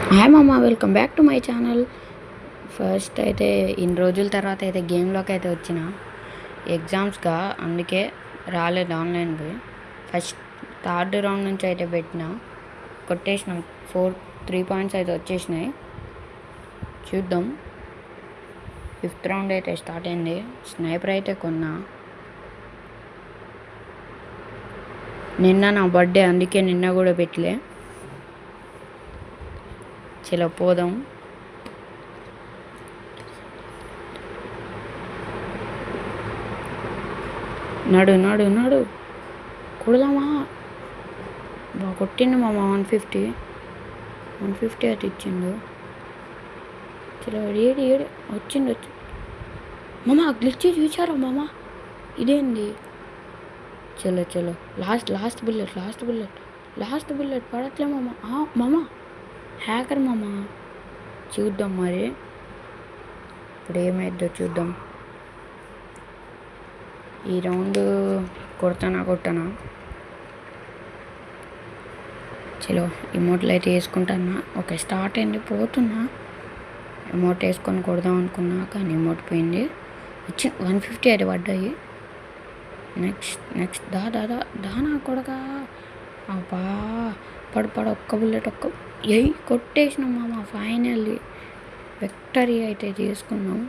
Hi మామ, welcome back to my channel. First అయితే ఇన్ని రోజుల తర్వాత అయితే గేమ్లోకి అయితే వచ్చిన ఎగ్జామ్స్గా, అందుకే రాలేదు ఆన్లైన్కి. ఫస్ట్ థర్డ్ రౌండ్ నుంచి అయితే పెట్టిన, కొట్టేసినాం. 3 పాయింట్స్ అయితే వచ్చేసినాయి. చూద్దాం. 5th రౌండ్ అయితే స్టార్ట్ అయింది. స్నైపర్ అయితే కొన్నా. నిన్న నా బర్త్డే, అందుకే నిన్న కూడా పెట్టలే. చలో పోదాం. నడు నడు నడు కొడదామా? బాగా కొట్టిండు మామ. 150 అయితే ఇచ్చిండు. చలో ఏడు వచ్చిండు. మామ గ్లిచ్ చూసారా మామ? ఇదేంది? చలో లాస్ట్ బుల్లెట్ పడట్లే మామ. మామ హ్యాకర్ మామ. చూద్దాం మరి ఇప్పుడు ఏమైద్దో చూద్దాం. ఈ రౌండ్ కొట్టనా. చలో ఎమోట్లు అయితే వేసుకుంటానా. ఓకే, స్టార్ట్ అయింది. పోతున్నా. ఎమోట్ వేసుకొని కొడదాం అనుకున్నా, కానీ ఎమోట్ పోయింది. వచ్చి 150 అయితే పడ్డాయి. నెక్స్ట్ దానా కొడక. అబ్బా పడు ఒక్క బుల్లెట్ కొట్టేసినాం మామ. ఫైనల్లీ విక్టరీ అయితే చేసుకున్నాం.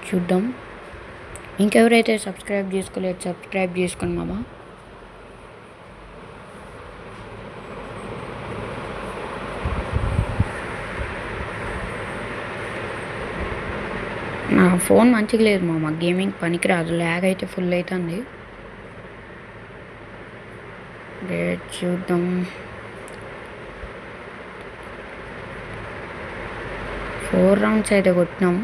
చూద్దాం. ఇంకెవరైతే సబ్స్క్రైబ్ చేసుకోలేదు, సబ్స్క్రైబ్ చేసుకోండి మామ. నా ఫోన్ మంచిగా లేదు మామ, గేమింగ్ పనికిరాదు. ల్యాగ్ అయితే ఫుల్ అవుతుంది. చూద్దాం. 4 రౌండ్స్ అయితే కొట్టినాం.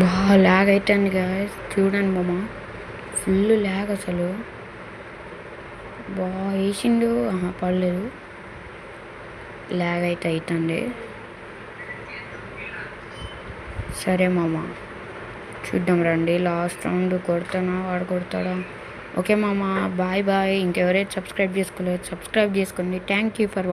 బాగా ల్యాగ్ అవుతుంది గాయ్స్, చూడండి మామ. ఫుల్ ల్యాగ్ అసలు. బాగా వేసిండు. పడలేదు. ల్యాగ్ అయితే అవుతుంది. సరే మామ, చూద్దాం రండి. లాస్ట్ రౌండ్ కొడతానా, వాడు కొడతాడా? ఓకే మామ, బాయ్. ఇంకెవరైతే సబ్స్క్రైబ్ చేసుకోలేదు, సబ్స్క్రైబ్ చేసుకోండి. Thank you for